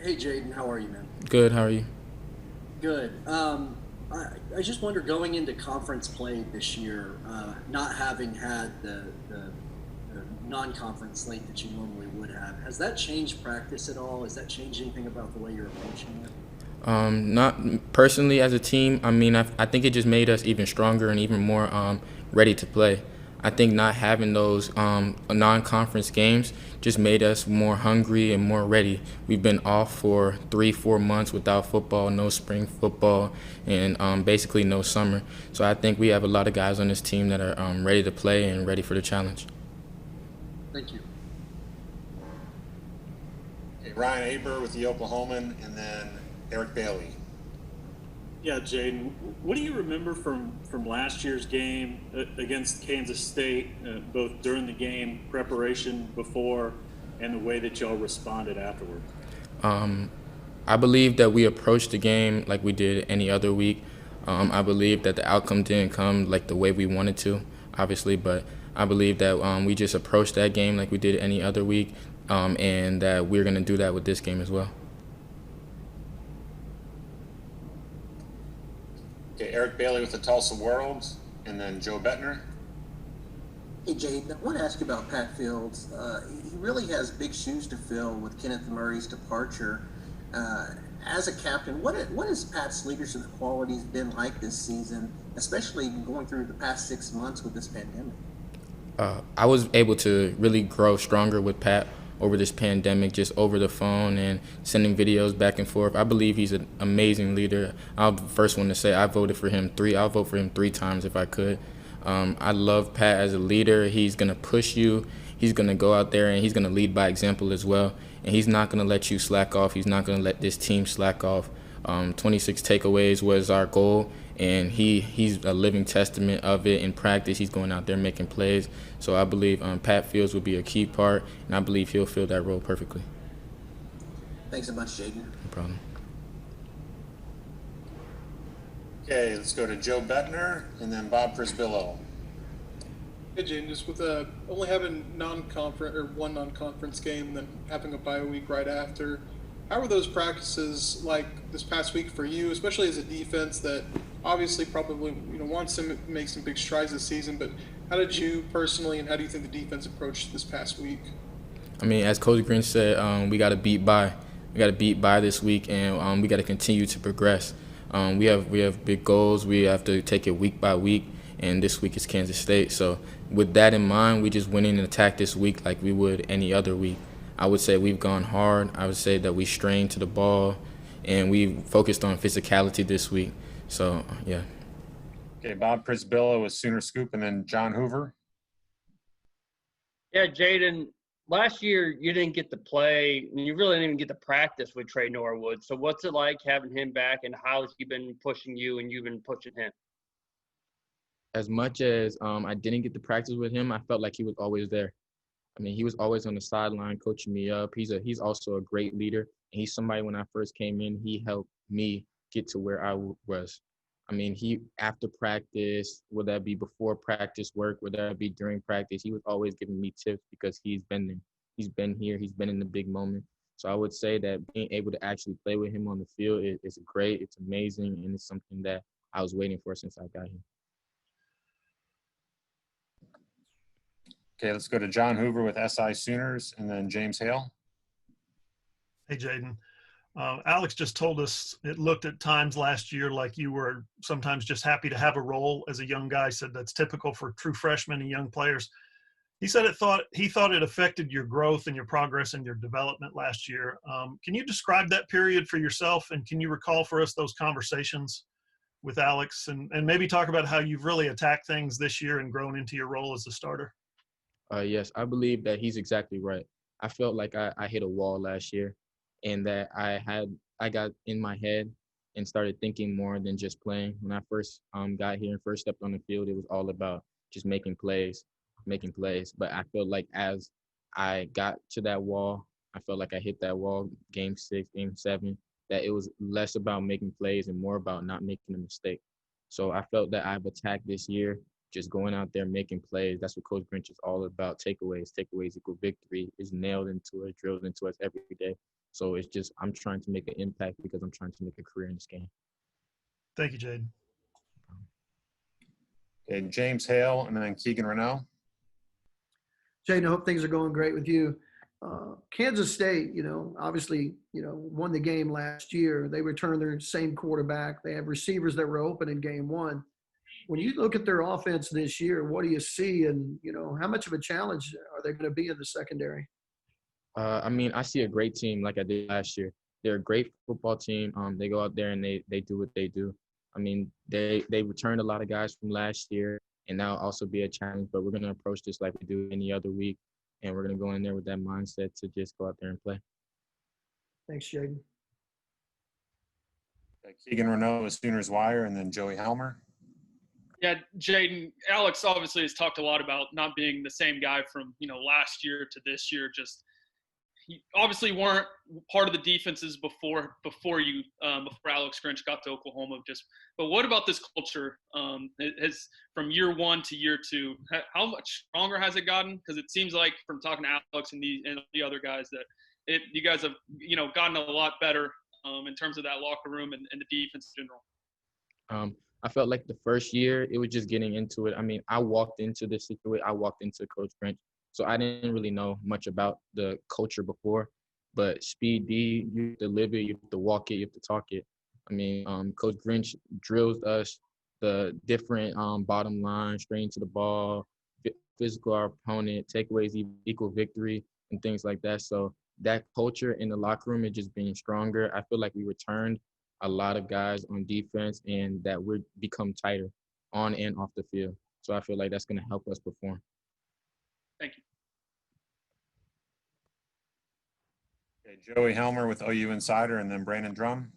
Hey Jaden, how are you, man? Good. How are you? Good. I just wonder going into conference play this year, not having had the non-conference slate that you normally would have, has that changed practice at all? Has that changed anything about the way you're approaching it? Not personally as a team. I mean, I think it just made us even stronger and even more ready to play. I think not having those non-conference games just made us more hungry and more ready. We've been off for 3, 4 months without football, no spring football, and basically no summer. So I think we have a lot of guys on this team that are ready to play and ready for the challenge. Thank you. Okay, Ryan Aber with the Oklahoman, and then Eric Bailey. Yeah, Jaden, what do you remember from last year's game against Kansas State, both during the game, preparation before, and the way that y'all responded afterward? I believe that we approached the game like we did any other week. I believe that the outcome didn't come like the way we wanted to, obviously, but I believe that we just approached that game like we did any other week, and that we're going to do that with this game as well. Okay, Eric Bailey with the Tulsa World, and then Joe Bettner. Hey, Jade, I want to ask you about Pat Fields. He really has big shoes to fill with Kenneth Murray's departure. Uh, as a captain, what has Pat's leadership qualities been like this season, especially going through the past 6 months with this pandemic? I was able to really grow stronger with Pat over this pandemic, just over the phone and sending videos back and forth. I believe he's an amazing leader. I'm the first one to say I voted for him three. I'll vote for him 3 times if I could. I love Pat as a leader. He's gonna push you. He's gonna go out there and he's gonna lead by example as well. And he's not gonna let you slack off. He's not gonna let this team slack off. 26 takeaways was our goal, and he's a living testament of it in practice. He's going out there making plays. So I believe Pat Fields will be a key part, and I believe he'll fill that role perfectly. Thanks so much, Jaden. No problem. Okay, let's go to Joe Bettner, and then Bob Frisbillo. Hey, Jaden, just with only having non-conference or one non-conference game, then having a bye week right after, how were those practices like this past week for you, especially as a defense that obviously probably wants to make some big strides this season? But how did you personally, and how do you think the defense approached this past week? I mean, as Coach Green said, we got to beat by. We got to beat by this week, and we got to continue to progress. We have big goals. We have to take it week by week, and this week is Kansas State. So with that in mind, we just went in and attacked this week like we would any other week. I would say we've gone hard. I would say that we strained to the ball, and we focused on physicality this week. So, yeah. Okay, Bob Frisbillo with Sooner Scoop, and then John Hoover. Yeah, Jaden, last year you didn't get to play, and you really didn't even get to practice with Trey Norwood. So what's it like having him back, and how's he been pushing you and you've been pushing him? As much as I didn't get to practice with him, I felt like he was always there. I mean, he was always on the sideline coaching me up. He's also a great leader. And he's somebody, when I first came in, he helped me get to where I was. I mean, he after practice, would that be before practice work, would that be during practice, he was always giving me tips because he's been there. He's been here. He's been in the big moment. So I would say that being able to actually play with him on the field is great. It's amazing, and it's something that I was waiting for since I got here. Okay, let's go to John Hoover with SI Sooners, and then James Hale. Hey, Jaden. Alex just told us it looked at times last year like you were sometimes just happy to have a role as a young guy. Said that's typical for true freshmen and young players. He said he thought it affected your growth and your progress and your development last year. Can you describe that period for yourself, and can you recall for us those conversations with Alex, and maybe talk about how you've really attacked things this year and grown into your role as a starter? Yes, I believe that he's exactly right. I felt like I hit a wall last year, and that I got in my head and started thinking more than just playing. When I first got here and first stepped on the field, it was all about just making plays, making plays. But I felt like as I got to that wall, I felt like I hit that wall game 6, game 7, that it was less about making plays and more about not making a mistake. So I felt that I've attacked this year, just going out there making plays. That's what Coach Grinch is all about. Takeaways. Takeaways equal victory is nailed into us, drilled into us every day. So it's just I'm trying to make an impact because I'm trying to make a career in this game. Thank you, Jaden. Okay, James Hale and then Keegan Renault. Jaden, I hope things are going great with you. Kansas State, obviously, won the game last year. They returned their same quarterback. They have receivers that were open in game one. When you look at their offense this year, what do you see? And, how much of a challenge are they going to be in the secondary? I see a great team like I did last year. They're a great football team. They go out there and they do what they do. They returned a lot of guys from last year, and that'll also be a challenge. But we're going to approach this like we do any other week, and we're going to go in there with that mindset to just go out there and play. Thanks, Jaden. Keegan Renault with Sooners Wire, and then Joey Helmer. Yeah, Jaden, Alex obviously has talked a lot about not being the same guy from, last year to this year. Just you obviously weren't part of the defenses before Alex Grinch got to Oklahoma. But what about this culture? Has from year one to year two, how much stronger has it gotten? Because it seems like from talking to Alex and the other guys that you guys have gotten a lot better in terms of that locker room and the defense in general. I felt like the first year it was just getting into it. I walked into this situation. I walked into Coach Grinch. So I didn't really know much about the culture before, but speed D, you have to live it, you have to walk it, you have to talk it. Coach Grinch drills us the different bottom line, straight into the ball, physical our opponent, takeaways equal victory, and things like that. So that culture in the locker room is just being stronger. I feel like we returned a lot of guys on defense and that we're become tighter on and off the field. So I feel like that's going to help us perform. Thank you. Okay, Joey Helmer with OU Insider, and then Brandon Drum.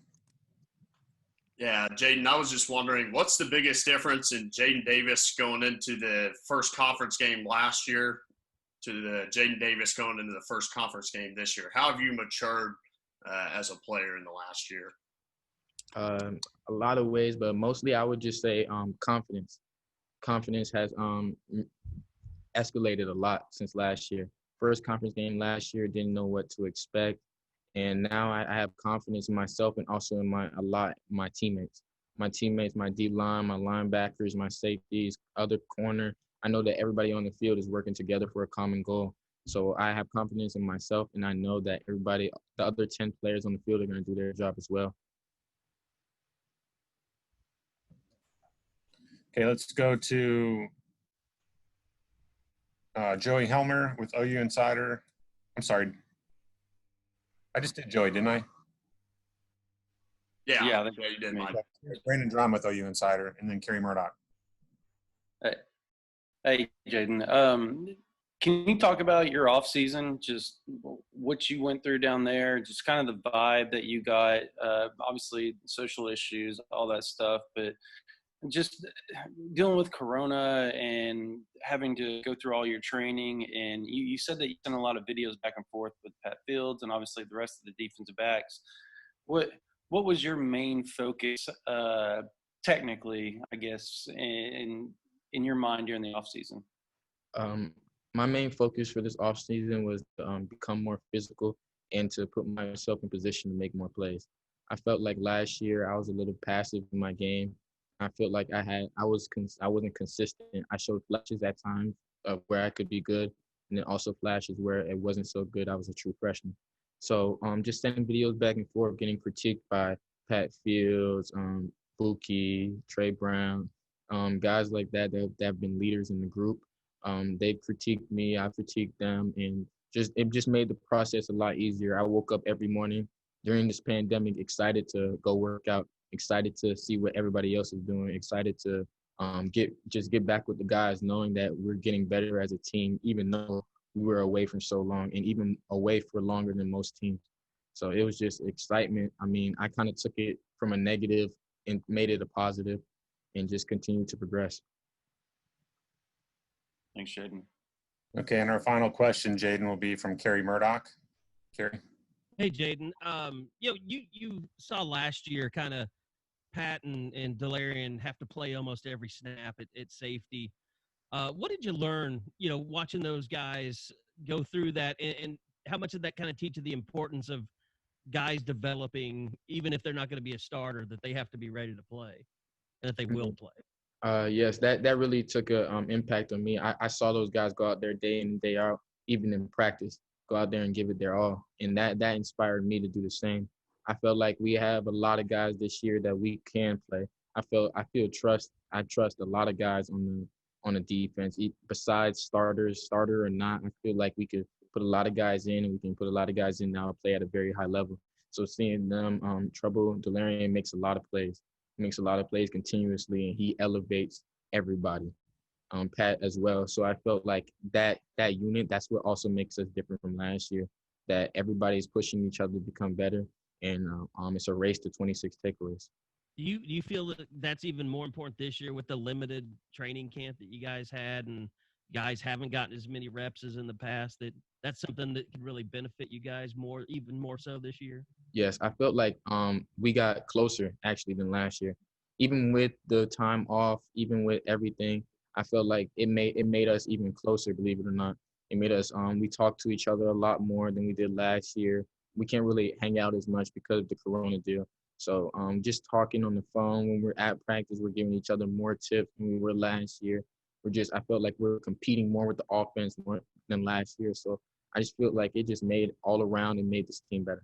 Yeah, Jaden, I was just wondering, what's the biggest difference in Jaden Davis going into the first conference game last year to the Jaden Davis going into the first conference game this year? How have you matured as a player in the last year? A lot of ways, but mostly I would just say confidence. Confidence has escalated a lot since last year. First conference game last year, didn't know what to expect, and now I have confidence in myself and also in my teammates. My teammates, my D line, my linebackers, my safeties, other corner. I know that everybody on the field is working together for a common goal. So I have confidence in myself, and I know that the other 10 players on the field are going to do their job as well. Okay, let's go to Joey Helmer with OU Insider. I'm sorry. I just did Joey, didn't I? Yeah, you did, Mike. Brandon Drum with OU Insider, and then Kerry Murdoch. Hey, Jaden. Can you talk about your off season, just what you went through down there, just kind of the vibe that you got, obviously social issues, all that stuff, but just dealing with Corona and having to go through all your training. And you said that you sent a lot of videos back and forth with Pat Fields and obviously the rest of the defensive backs. What was your main focus, technically, I guess, in your mind during the off season? My main focus for this off season was to become more physical and to put myself in position to make more plays. I felt like last year I was a little passive in my game. I felt like I wasn't consistent. I showed flashes at times of where I could be good, and then also flashes where it wasn't so good. I was a true freshman. So just sending videos back and forth, getting critiqued by Pat Fields, Buki, Trey Brown, guys like that have been leaders in the group. They've critiqued me, I've critiqued them, and it just made the process a lot easier. I woke up every morning during this pandemic excited to go work out, excited to see what everybody else is doing, excited to get back with the guys, knowing that we're getting better as a team, even though we were away for so long and even away for longer than most teams. So it was just excitement. I kind of took it from a negative and made it a positive and just continued to progress. Thanks, Jaden. Okay, and our final question, Jaden, will be from Kerry Murdoch. Kerry. Hey, Jaden. You saw last year kind of Pat and Delarian have to play almost every snap at safety. What did you learn, watching those guys go through that, and how much did that kind of teach you the importance of guys developing, even if they're not going to be a starter, that they have to be ready to play and that they will play? Yes, that really took a impact on me. I saw those guys go out there day in and day out, even in practice, go out there and give it their all, and that inspired me to do the same. I felt like we have a lot of guys this year that we can play. I trust a lot of guys on the defense. Besides starter or not, I feel like we could put a lot of guys in, and we can put a lot of guys in now play at a very high level. So seeing them trouble Delarian makes a lot of plays. Makes a lot of plays continuously, and he elevates everybody. Pat as well. So I felt like that unit, that's what also makes us different from last year. That everybody's pushing each other to become better, and it's a race to 26 takeaways. Do you feel that that's even more important this year with the limited training camp that you guys had, and guys haven't gotten as many reps as in the past? That's something that could really benefit you guys more, even more so this year. Yes, I felt like we got closer actually than last year. Even with the time off, even with everything, I felt like it made us even closer, believe it or not. It made us we talked to each other a lot more than we did last year. We can't really hang out as much because of the corona deal. So just talking on the phone when we're at practice, we're giving each other more tips than we were last year. I felt like we're competing more with the offense more than last year. So I just feel like it just made all around and made this team better.